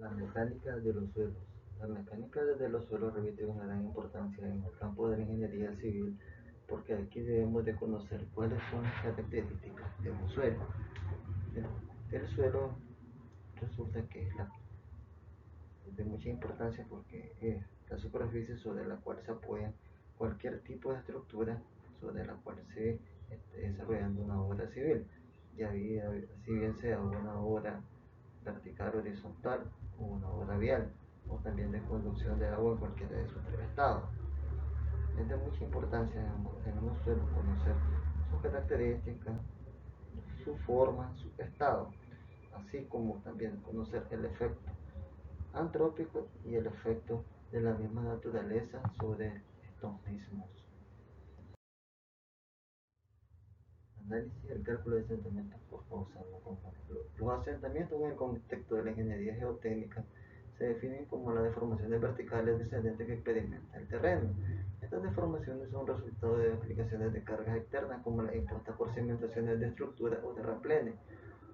La mecánica de los suelos. La mecánica de los suelos reviste una gran importancia en el campo de la ingeniería civil porque aquí debemos de conocer cuáles son las características de un suelo. El suelo resulta que es de mucha importancia porque es la superficie sobre la cual se apoya cualquier tipo de estructura sobre la cual se esté desarrollando una obra civil, ya si bien sea una obra vertical, horizontal o una obra vial, o también de conducción de agua en cualquiera de sus tres estados. Es de mucha importancia en un suelo conocer sus características, su forma, su estado, así como también conocer el efecto antrópico y el efecto de la misma naturaleza sobre estos mismos. Análisis y el cálculo de asentamientos por causal no conjunto. Los asentamientos en el contexto de la ingeniería geotécnica se definen como las deformaciones verticales descendentes que experimenta el terreno. Estas deformaciones son resultado de aplicaciones de cargas externas como las impuestas por cimentaciones de estructura o terraplenes,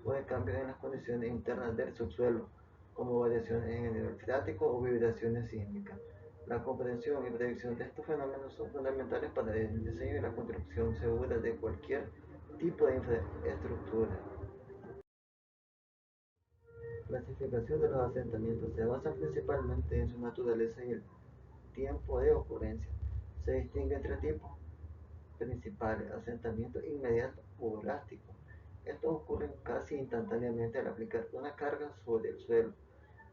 o de cambios en las condiciones internas del subsuelo, como variaciones en el nivel freático o vibraciones sísmicas. La comprensión y predicción de estos fenómenos son fundamentales para el diseño y la construcción segura de cualquier tipo de infraestructura. Clasificación de los asentamientos se basa principalmente en su naturaleza y el tiempo de ocurrencia. Se distingue entre tipos principales: asentamiento inmediato o elástico. Estos ocurren casi instantáneamente al aplicar una carga sobre el suelo.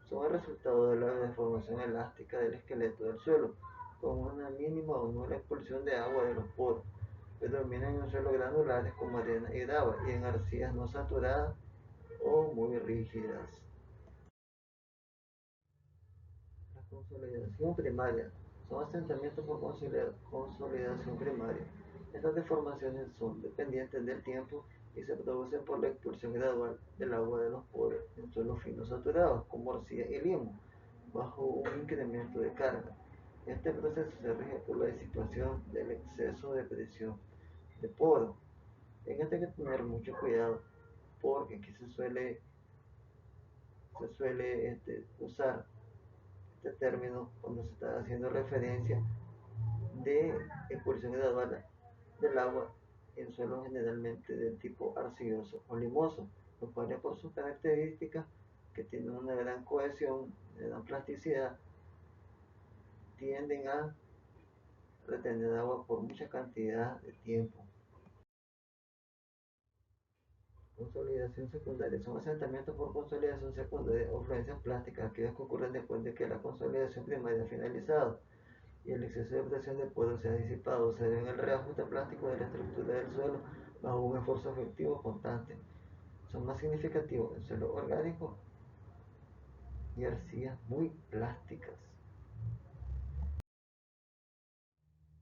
Son el resultado de la deformación elástica del esqueleto del suelo, con una mínima o nula expulsión de agua de los poros. Predominan en suelos granulares como arena y grava y en arcillas no saturadas o muy rígidas. La consolidación primaria son asentamientos por consolidación primaria. Estas deformaciones son dependientes del tiempo y se producen por la expulsión gradual del agua de los poros en suelos finos saturados como arcilla y limo, bajo un incremento de carga. Este proceso se rige por la disipación del exceso de presión de poro. En este hay que tener mucho cuidado porque aquí se suele usar este término cuando se está haciendo referencia de expulsión gradual del agua en suelos generalmente del tipo arcilloso o limoso, los cuales por sus características que tienen una gran cohesión, una gran plasticidad, tienden a retener agua por mucha cantidad de tiempo. Consolidación secundaria son asentamientos por consolidación secundaria o fluencias plásticas, aquellos que ocurren después de que la consolidación primaria ha finalizado y el exceso de presión del pueblo se ha disipado. Se debe en el reajuste plástico de la estructura del suelo bajo un esfuerzo efectivo constante. Son más significativos en suelo orgánico y arcillas muy plásticas.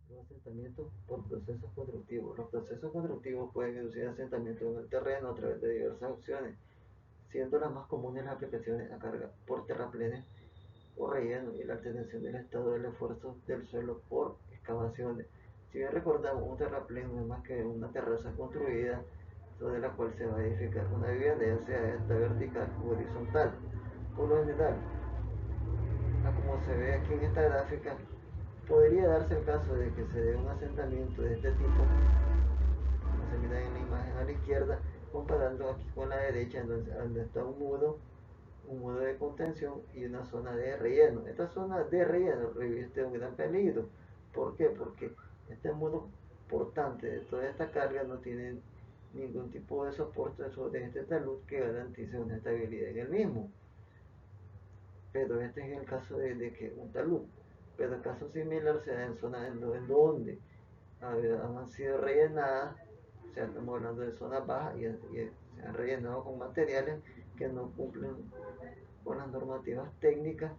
Los asentamientos por procesos constructivos. Los procesos constructivos pueden inducir asentamientos en el terreno a través de diversas opciones, siendo las más comunes las aplicaciones a carga por terraplenes o relleno y la alteración del estado del esfuerzo del suelo por excavaciones. Si bien recordamos, un terraplén no es más que una terraza construida sobre la cual se va a edificar una vivienda, ya sea esta vertical o horizontal. Por lo general, como se ve aquí en esta gráfica, podría darse el caso de que se dé un asentamiento de este tipo, como se mira en la imagen a la izquierda, comparando aquí con la derecha, donde está un muro de contención y una zona de relleno. Esta zona de relleno reviste un gran peligro. ¿Por qué? Porque este muro portante de toda esta carga no tiene ningún tipo de soporte sobre este talud que garantice una estabilidad en el mismo. Pero este es el caso de que un talud. Pero el caso similar se da en zonas en donde han sido rellenadas, o sea, estamos hablando de zonas bajas y se han rellenado con materiales que no cumplen con las normativas técnicas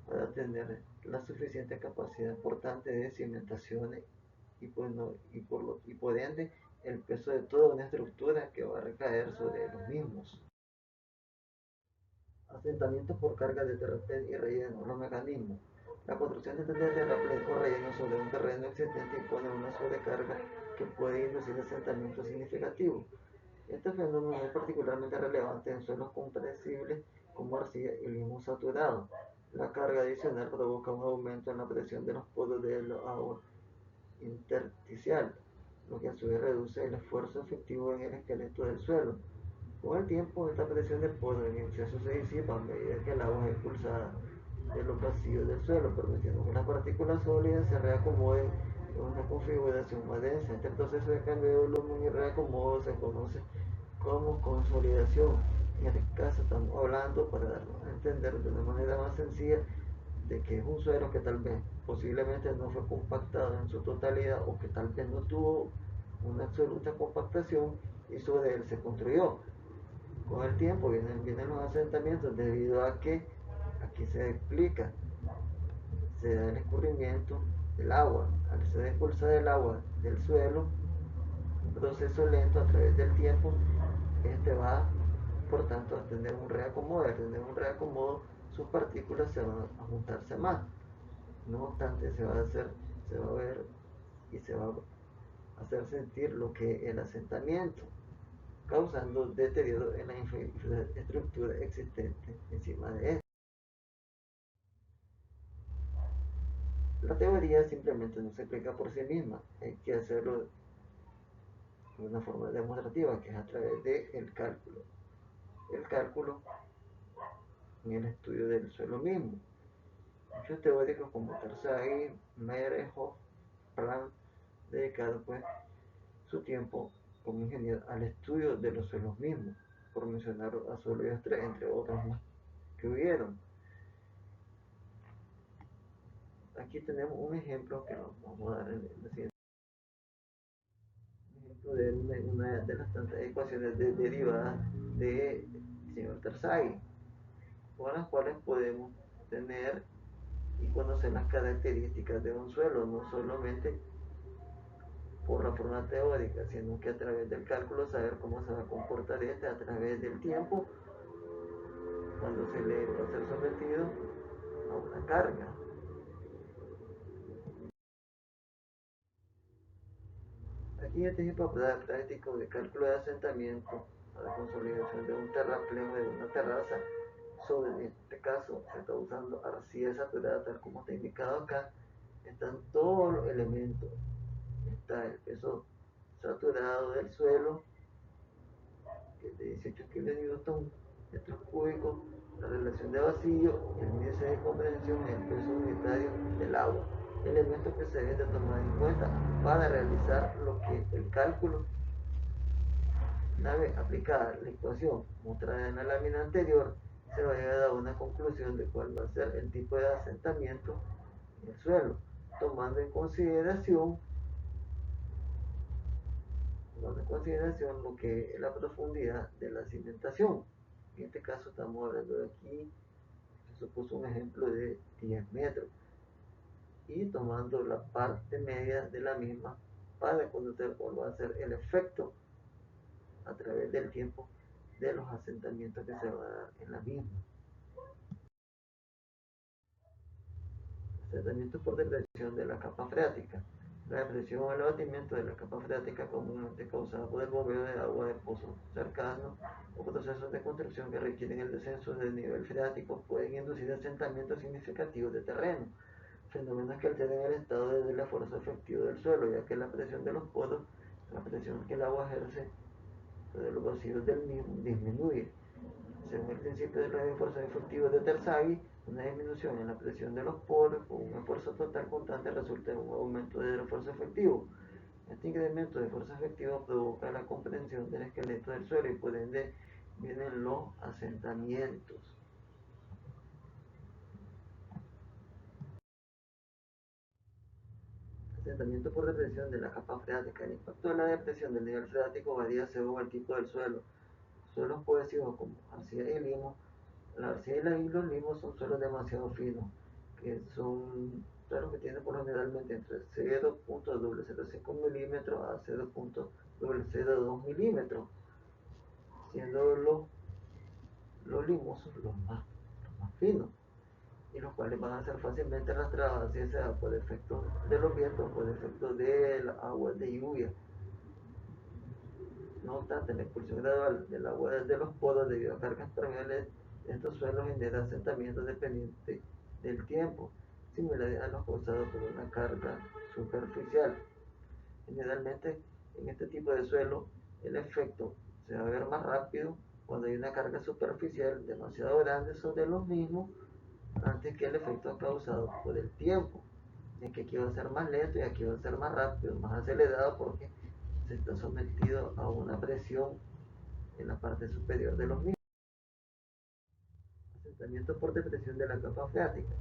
para tener la suficiente capacidad portante de cimentaciones y, pues no, y por ende el peso de toda una estructura que va a recaer sobre los mismos. Asentamientos por carga de terraplén y relleno. Los mecanismos. La construcción de terraplén o relleno sobre un terreno existente impone una sobrecarga que puede inducir asentamientos significativos. Este fenómeno es particularmente relevante en suelos compresibles como arcilla y limo saturado. La carga adicional provoca un aumento en la presión de los poros de la agua intersticial, lo que a su vez reduce el esfuerzo efectivo en el esqueleto del suelo. Con el tiempo, esta presión del poro en exceso se disipa a medida que el agua es expulsada de los vacíos del suelo, permitiendo que las partículas sólidas se reacomoden en una configuración más densa. Este proceso de cambio de volumen y reacomodo se conoce como consolidación. En este caso estamos hablando, para darnos a entender de una manera más sencilla, de que es un suelo que tal vez posiblemente no fue compactado en su totalidad o que tal vez no tuvo una absoluta compactación y sobre él se construyó. Con el tiempo vienen los asentamientos debido a que aquí se explica, se da el escurrimiento del agua. Al ser expulsada el agua del suelo, un proceso lento a través del tiempo, este va por tanto a tener un reacomodo. Al tener un reacomodo, sus partículas se van a juntarse más. No obstante, se va a ver y se va a hacer sentir lo que es el asentamiento, causando deterioro en la infraestructura existente encima de esto. La teoría simplemente no se explica por sí misma, hay que hacerlo de una forma demostrativa, que es a través del cálculo. El cálculo en el estudio del suelo mismo. Muchos teóricos como Terzaghi, Meyerhoff, Plan, dedicaron pues su tiempo como ingeniero al estudio de los suelos mismos, por mencionar a solo ellos tres, entre otros más que hubieron. Aquí tenemos un ejemplo que nos vamos a dar en la siguiente. Un ejemplo de una de las tantas ecuaciones derivadas de señor Terzaghi, con las cuales podemos tener y conocer las características de un suelo, no solamente por la forma teórica, sino que a través del cálculo saber cómo se va a comportar este a través del tiempo cuando se le va a ser sometido a una carga. Aquí este ejemplo práctico de cálculo de asentamiento a la consolidación de un terrapleno de una terraza sobre, en este caso, se está usando arcilla saturada tal como está indicado acá. Están todos los elementos. Está el peso saturado del suelo, que es de 18 kilonewton metros cúbicos, la relación de vacío, el índice de comprensión y el peso unitario del agua. Elementos que se deben de tomar en cuenta para realizar lo que el cálculo. Una vez aplicada la ecuación mostrada en la lámina anterior, se va a llegar a una conclusión de cuál va a ser el tipo de asentamiento en el suelo, tomando en consideración, lo que es la profundidad de la cimentación. En este caso estamos hablando de aquí, se supuso un ejemplo de 10 metros, y tomando la parte media de la misma para conocer cuál va a ser el efecto a través del tiempo de los asentamientos que se van a dar en la misma. Asentamiento por depresión de la capa freática. La depresión o el abatimiento de la capa freática comúnmente causada por el bombeo de agua de pozos cercanos o procesos de construcción que requieren el descenso del nivel freático pueden inducir asentamientos significativos de terreno, fenómenos que alteran el estado de la fuerza efectiva del suelo, ya que la presión de los poros, la presión que el agua ejerce sobre los vacíos del mismo disminuye. Según el principio de los esfuerzos efectivos de Terzaghi, una disminución en la presión de los poros con un esfuerzo total constante resulta en un aumento del esfuerzo efectivo. Este incremento de fuerza efectiva provoca la comprensión del esqueleto del suelo y por ende vienen los asentamientos. Asentamiento por depresión de la capa freática. El impacto de la depresión del nivel freático varía según el tipo del suelo. Suelos cohesivos como arcilla y limo. La arcilla y los limos son suelos demasiado finos, que son suelos que tienen por generalmente entre 0.005 milímetros a 0.002 milímetros, siendo los limosos los más finos, y los cuales van a ser fácilmente arrastrados, ya sea por efecto de los vientos o por efecto de las aguas de lluvia. No obstante, la expulsión gradual del agua desde los poros debido a cargas permeables de estos suelos genera asentamientos dependientes del tiempo, similares a los causados por una carga superficial. Generalmente, en este tipo de suelo, el efecto se va a ver más rápido cuando hay una carga superficial demasiado grande sobre los mismos antes que el efecto causado por el tiempo. Es que aquí va a ser más lento y aquí va a ser más rápido, más acelerado porque se está sometido a una presión en la parte superior de los mismos. Asentamiento por depresión de la capa freática.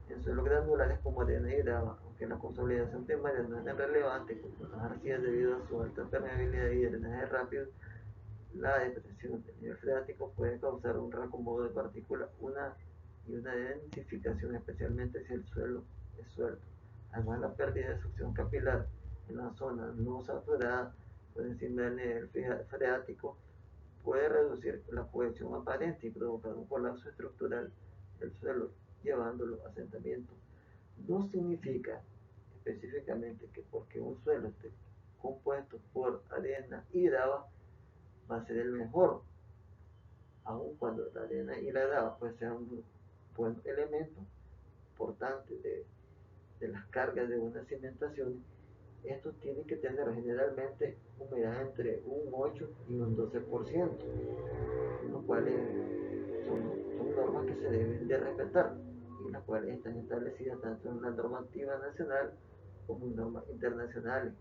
En suelos granulares como arena y grava, aunque la consolidación primaria no es tan relevante como las arcillas debido a su alta permeabilidad y drenaje rápido, la depresión del nivel freático puede causar un reacomodo de partículas y una densificación, especialmente si el suelo es suelto. Además, la pérdida de succión capilar en la zona no saturada por encima del nivel freático puede reducir la cohesión aparente y provocar un colapso estructural del suelo, llevándolo a asentamiento. No significa específicamente que porque un suelo esté compuesto por arena y grava va a ser el mejor, aun cuando la arena y la grava pues sean un buen elemento importante de las cargas de una cimentación. Esto tiene que tener generalmente humedad entre un 8 y un 12%, lo cual son normas que se deben de respetar y las cuales están establecidas tanto en la normativa nacional como en normas internacionales.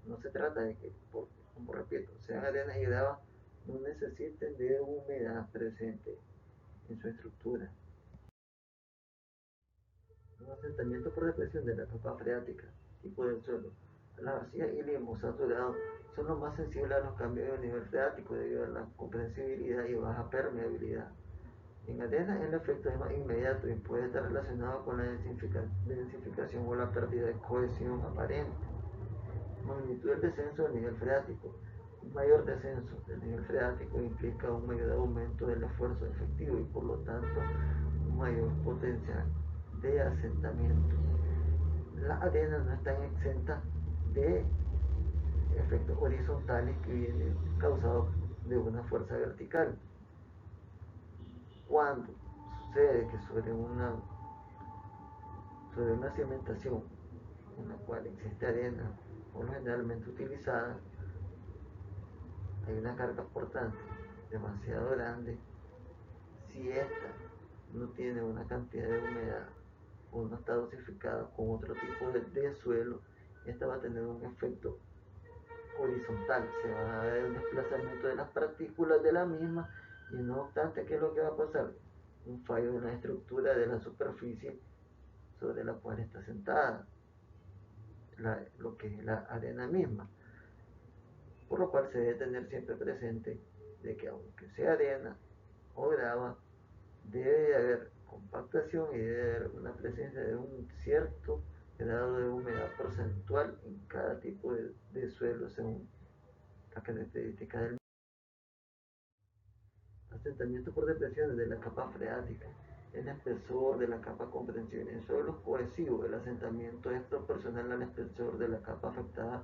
No se trata de que, como repito, sean arenas y grava, no necesiten de humedad presente en su estructura. Un asentamiento por depresión de la capa freática, tipo del suelo. Las arcillas y limos saturados son los más sensibles a los cambios de nivel freático debido a la comprensibilidad y baja permeabilidad. En arena el efecto es más inmediato y puede estar relacionado con la densificación o la pérdida de cohesión aparente. Magnitud del descenso del nivel freático. Un mayor descenso del nivel freático implica un mayor aumento del esfuerzo efectivo y por lo tanto un mayor potencial de asentamiento. Las arenas no están exentas de efectos horizontales que vienen causados de una fuerza vertical. Cuando sucede que sobre una cimentación en la cual existe arena, por lo generalmente utilizada, hay una carga portante demasiado grande. Si esta no tiene una cantidad de humedad o no está dosificada con otro tipo de suelo, esta va a tener un efecto horizontal, se va a ver un desplazamiento de las partículas de la misma y no obstante, ¿qué es lo que va a pasar? Un fallo en la estructura de la superficie sobre la cual está sentada lo que es la arena misma, por lo cual se debe tener siempre presente de que aunque sea arena o grava, debe haber compactación y debe haber una presencia de un cierto grado de humedad porcentual en cada tipo de suelo según las características del asentamiento por depresiones de la capa freática. El espesor de la capa comprensible. En suelos cohesivos, el asentamiento es proporcional al espesor de la capa afectada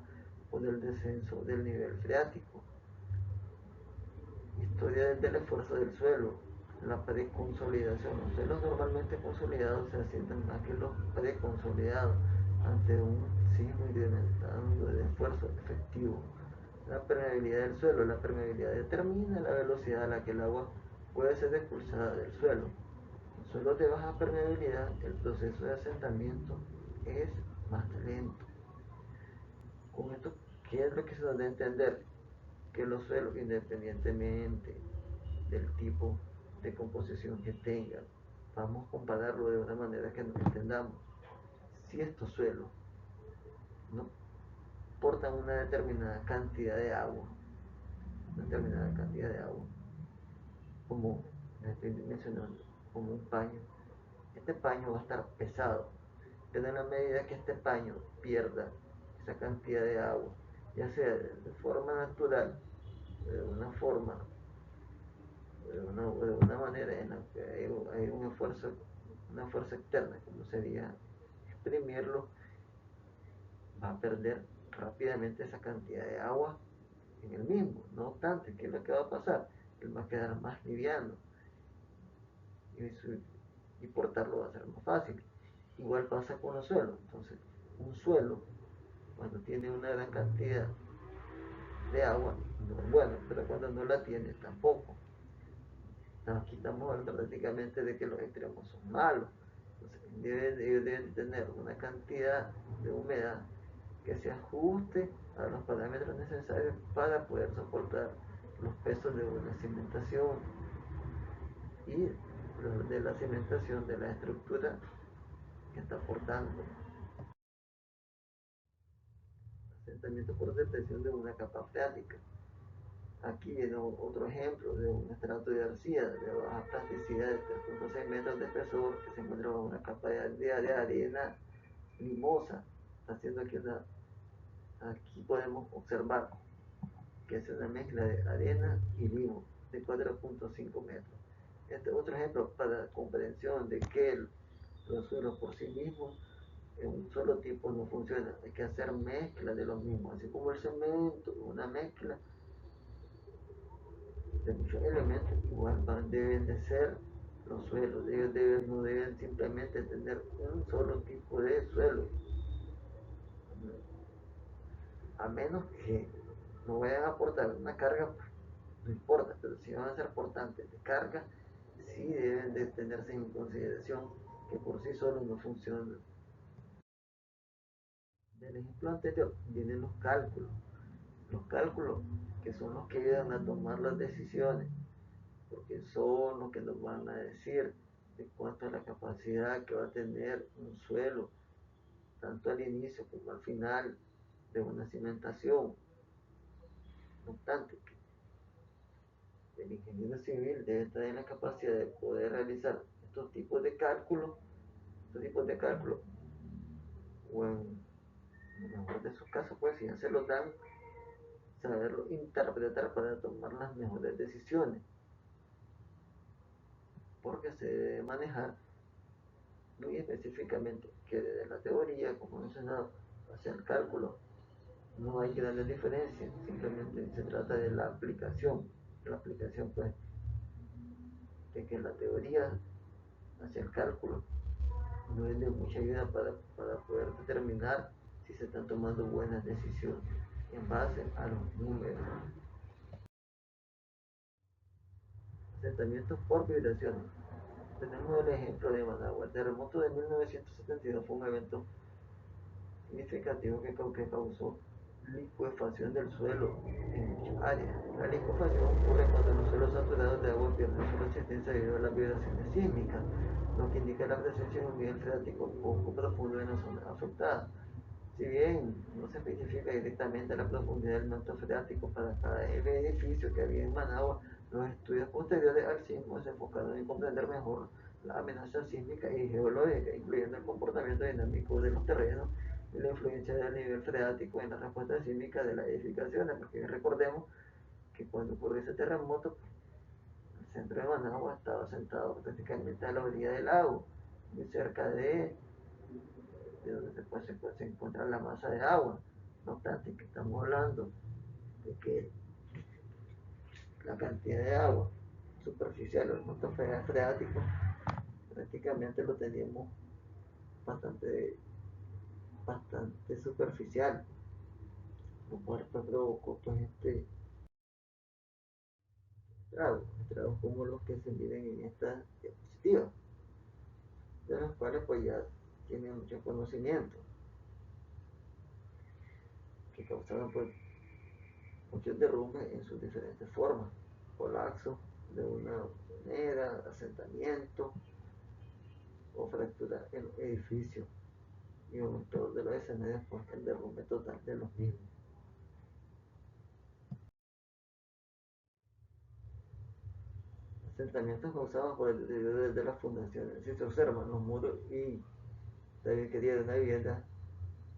por el descenso del nivel freático. Historia del esfuerzo del suelo. La preconsolidación. Los suelos normalmente consolidados se asientan más que los preconsolidados ante un sismo incrementando el esfuerzo efectivo. La permeabilidad del suelo. La permeabilidad determina la velocidad a la que el agua puede ser expulsada del suelo. En suelos de baja permeabilidad, el proceso de asentamiento es más lento. Con esto, ¿qué es lo que se debe entender? Que los suelos, independientemente del tipo de composición que tengan, vamos a compararlo de una manera que nos entendamos. Si estos suelos no portan una determinada cantidad de agua, como les estoy mencionando, como un paño, este paño va a estar pesado, pero en la medida que este paño pierda esa cantidad de agua, ya sea de forma natural, de una forma, de una manera en la que hay un esfuerzo, una fuerza externa, como sería exprimirlo, va a perder rápidamente esa cantidad de agua en el mismo. No obstante, ¿qué es lo que va a pasar? Él va a quedar más liviano y, y portarlo va a ser más fácil. Igual pasa con los suelos. Entonces, un suelo, cuando tiene una gran cantidad de agua, no es bueno, pero cuando no la tiene, tampoco. Aquí estamos hablando prácticamente de que los extremos son malos. Entonces, ellos deben tener una cantidad de humedad que se ajuste a los parámetros necesarios para poder soportar los pesos de una cimentación y de la cimentación de la estructura que está aportando. Asentamiento por depresión de una capa freática. Aquí viene otro ejemplo de un estrato de arcilla de baja plasticidad de 3.6 metros de espesor que se encuentra bajo una capa de arena limosa. Haciendo aquí podemos observar que es una mezcla de arena y limo de 4.5 metros. Este es otro ejemplo para comprensión de que los suelos por sí mismos en un solo tipo no funciona. Hay que hacer mezcla de los mismos, así como el cemento, una mezcla de muchos elementos, igual deben de ser los suelos. Ellos no deben simplemente tener un solo tipo de suelo, a menos que no vayan a aportar una carga, no importa, pero si van a ser portantes de carga, sí deben de tenerse en consideración que por sí solos no funcionan. Del ejemplo anterior vienen los cálculos que son los que ayudan a tomar las decisiones, porque son los que nos van a decir de cuánto es la capacidad que va a tener un suelo, tanto al inicio como al final de una cimentación. No obstante, el ingeniero civil debe tener la capacidad de poder realizar estos tipos de cálculos, o en lo mejor de sus casos, pues si ya se los dan, saberlo interpretar para tomar las mejores decisiones, porque se debe manejar muy específicamente que desde la teoría, como he mencionado, hacia el cálculo, no hay grandes diferencias, simplemente se trata de la aplicación pues, de que la teoría hacia el cálculo no es de mucha ayuda para poder determinar si se están tomando buenas decisiones en base a los números. Asentamientos por vibraciones. Tenemos el ejemplo de Managua. El terremoto de 1972 fue un evento significativo que causó licuefacción del suelo en muchas áreas. La licuefacción ocurre cuando los suelos saturados de agua pierden su resistencia debido a las vibraciones sísmicas, lo que indica la presencia de un nivel freático poco profundo en la zona afectada. Si bien no se especifica directamente la profundidad del manto freático para cada edificio que había en Managua, los estudios posteriores al sismo se enfocaron en comprender mejor la amenaza sísmica y geológica, incluyendo el comportamiento dinámico de los terrenos y la influencia del nivel freático en la respuesta sísmica de las edificaciones, porque recordemos que cuando ocurrió ese terremoto, pues, el centro de Managua estaba sentado prácticamente a la orilla del lago, muy cerca de donde se encuentra la masa de agua. No obstante, que estamos hablando de que la cantidad de agua superficial o el monto freático prácticamente lo teníamos bastante, bastante superficial, lo cual provocó pues estragos como los que se miden en esta diapositiva, de los cuales pues ya tienen mucho conocimiento, que causaron pues muchos derrumbes en sus diferentes formas, colapso de una manera, asentamiento o fractura en edificios y en el peor de los escenarios pues el derrumbe total de los mismos. Asentamientos causados por el deterioro de las fundaciones. Si se observan los muros y la viquería de una vivienda,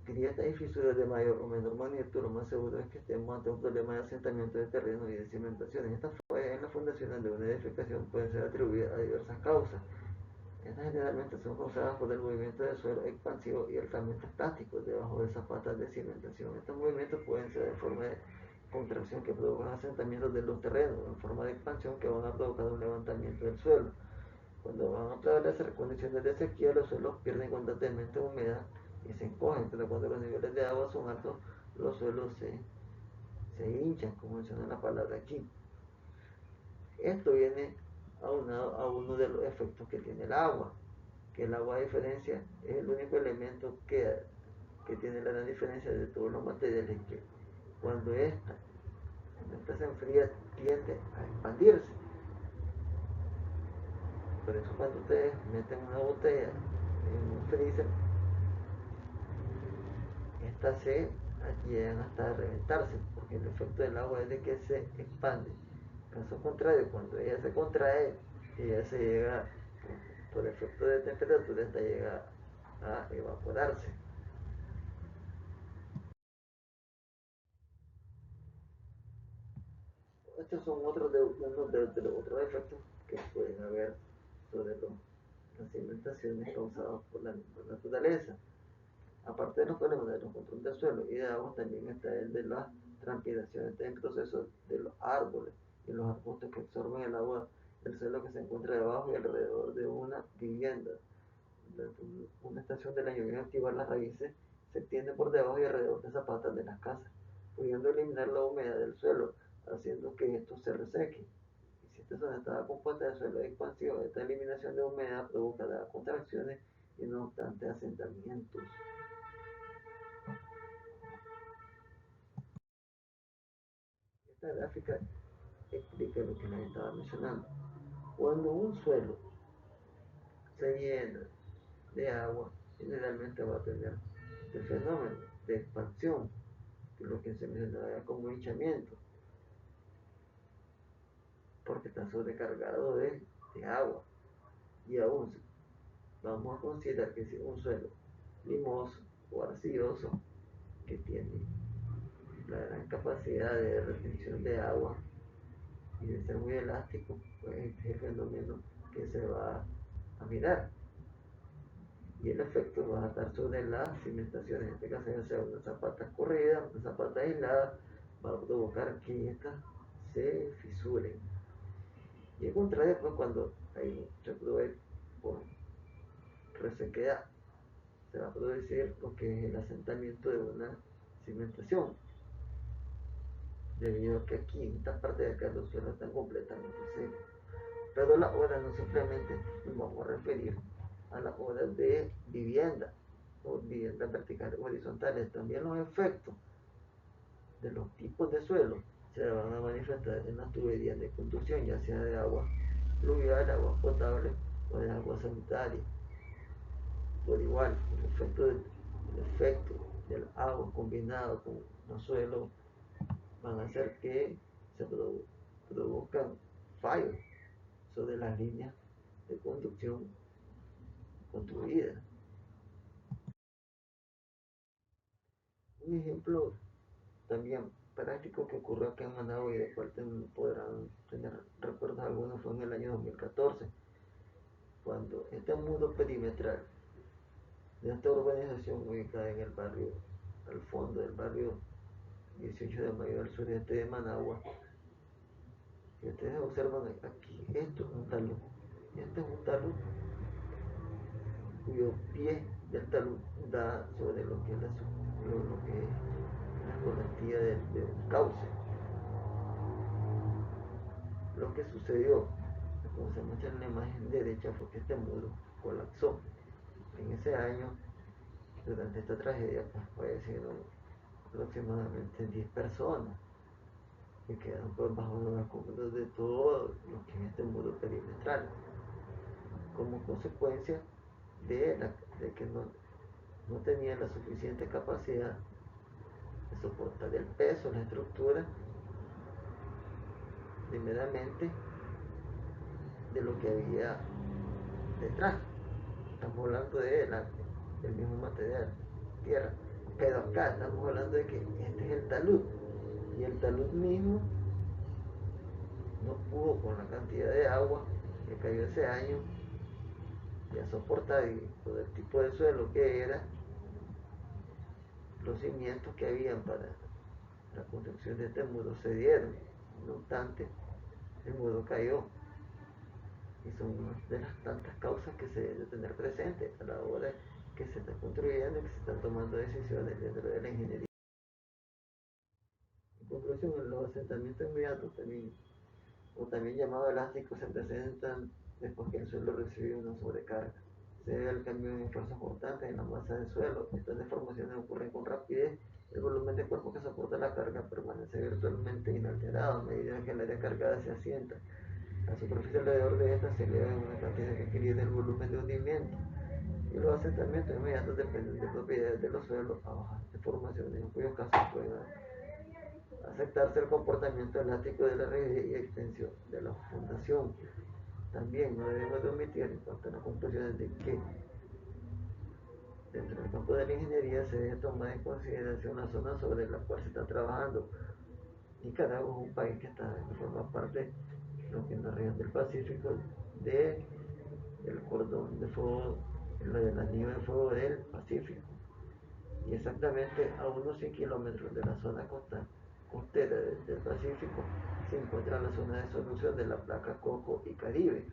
grietas y fisuras de mayor o menor magnitud, lo más seguro es que estemos ante un problema de asentamiento de terreno y de cimentaciones. Estas fallas en las fundaciones de una edificación pueden ser atribuidas a diversas causas. Estas generalmente son causadas por el movimiento del suelo expansivo y altamente estático debajo de zapatas de cimentación. Estos movimientos pueden ser de forma contracción que provocan asentamientos de los terrenos en forma de expansión que van a provocar un levantamiento del suelo. Cuando van a prevalecer condiciones de sequía, los suelos pierden constantemente humedad y se encogen, pero cuando los niveles de agua son altos, los suelos se hinchan, como menciona la palabra aquí. Esto viene aunado a uno de los efectos que tiene el agua, que el agua, a diferencia, es el único elemento que tiene la gran diferencia de todos los materiales, que cuando esta se enfría, tiende a expandirse. Por eso cuando ustedes meten una botella en un freezer, estas se llegan hasta reventarse, porque el efecto del agua es de que se expande. Caso contrario, cuando ella se contrae, ella se llega, por efecto de temperatura, esta llega a evaporarse. Estos son unos de los otros efectos que pueden haber sobre las cimentaciones causadas por la misma naturaleza. Aparte de los problemas de los controles de suelo y de agua, también está el de las transpiraciones en proceso de los árboles y los arbustos que absorben el agua del suelo que se encuentra debajo y alrededor de una vivienda. Durante una estación del año bien activa, las raíces se extienden por debajo y alrededor de zapatas de las casas, pudiendo eliminar la humedad del suelo, haciendo que esto se reseque. Y si esta zona estaba compuesta de suelo expansivo, esta eliminación de humedad provocará contracciones y no obstante asentamientos. Esta gráfica explica lo que les estaba mencionando. Cuando un suelo se llena de agua, generalmente va a tener este fenómeno de expansión, que es lo que se mencionaba como hinchamiento, porque está sobrecargado de agua. Y aún vamos a considerar que si un suelo limoso o arcilloso, que tiene la gran capacidad de retención de agua y de ser muy elástico, pues este es el fenómeno que se va a mirar. Y el efecto va a estar sobre las cimentaciones, en este caso ya sea una zapata corrida, una zapata aislada, va a provocar que estas se fisuren. Y al contrario, pues cuando hay mucha fluidez por resequedad, se va a producir lo que es el asentamiento de una cimentación, debido a que aquí, en esta parte de acá, los suelos están completamente secos. Pero las obras no simplemente nos vamos a referir a las obras de vivienda o viviendas verticales o horizontales, también los efectos de los tipos de suelo se van a manifestar en las tuberías de conducción, ya sea de agua fluvial, agua potable o de agua sanitaria. Por igual, el efecto del agua combinado con los suelos van a hacer que se produzcan fallos sobre las líneas de conducción construidas. Un ejemplo también práctico que ocurrió aquí en Managua y de cual podrán tener recuerdos algunos fue en el año 2014, cuando este muro perimetral de esta urbanización ubicada en el barrio, al fondo del barrio 18 de mayo del sureste de Managua, y ustedes observan aquí, esto es un talud. Este es un talud cuyo pie del talud da sobre lo que es la correntía del cauce. Lo que sucedió, como se muestra en la imagen derecha, fue que este muro colapsó. En ese año, durante esta tragedia, pues fallecieron aproximadamente 10 personas que quedaron por bajo los escombros de todo lo que es este muro perimetral, como consecuencia de que no tenían la suficiente capacidad de soportar el peso, la estructura, primeramente, de lo que había detrás. Estamos hablando del mismo material, tierra. Pero acá estamos hablando de que este es el talud. Y el talud mismo no pudo con la cantidad de agua que cayó ese año ya soportar, y por el tipo de suelo que era, los cimientos que habían la construcción de este muro se dieron. No obstante, el muro cayó y son una de las tantas causas que se deben tener presente a la hora que se está construyendo y que se están tomando decisiones dentro de la ingeniería. En conclusión, los asentamientos inmediatos también, o también llamados elásticos, se presentan después que el suelo recibe una sobrecarga. Se debe al cambio en fuerzas constantes en la masa del suelo. Estas deformaciones ocurren con rapidez. El volumen de cuerpo que soporta la carga permanece virtualmente inalterado a medida que el área cargada se asienta. La superficie alrededor de esta se eleva en una cantidad que equilibra el volumen de hundimiento. Y los asentamientos inmediatos dependen de propiedades de los suelos a bajas deformaciones, en cuyos casos pueden aceptarse el comportamiento elástico de la rigidez y extensión de la fundación. También no debemos de omitir en cuanto a las conclusiones de que dentro del campo de la ingeniería se debe tomar en consideración la zona sobre la cual se está trabajando. Nicaragua es un país que forma parte de lo que en la región del Pacífico de el cordón de fuego, del anillo de fuego del Pacífico. Y exactamente a unos 100 kilómetros de la zona costera del Pacífico se encuentra la zona de solución de la placa Coco y Caribe.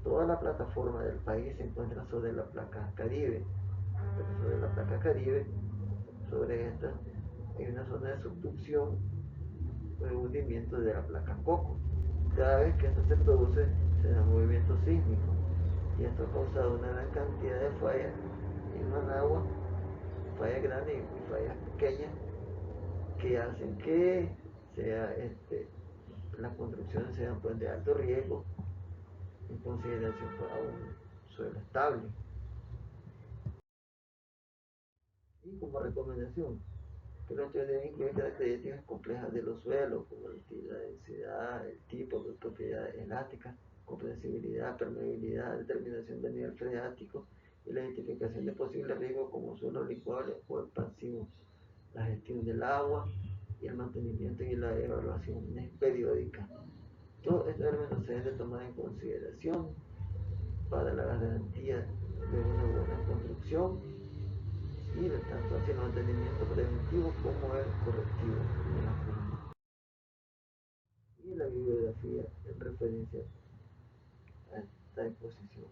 Toda la plataforma del país se encuentra sobre la placa Caribe. Sobre la placa Caribe, sobre esta, hay una zona de subducción o de hundimiento de la placa Coco. Cada vez que esto se produce, se da movimiento sísmico y esto ha causado una gran cantidad de fallas en Managua, fallas grandes y fallas pequeñas que hacen que sea las construcciones sean pues, de alto riesgo en consideración para un suelo estable. Y como recomendación, que los estudios deben incluir características complejas de los suelos, como la densidad, el tipo de propiedades elásticas, comprensibilidad, permeabilidad, determinación del nivel freático y la identificación de posibles riesgos como suelos licuables o expansivos, la gestión del agua y el mantenimiento y la evaluación periódica. Todos estos elementos se deben tomar en consideración para la garantía de una buena construcción y de tanto así el mantenimiento preventivo como el correctivo de la misma. Y la bibliografía en referencia a esta exposición.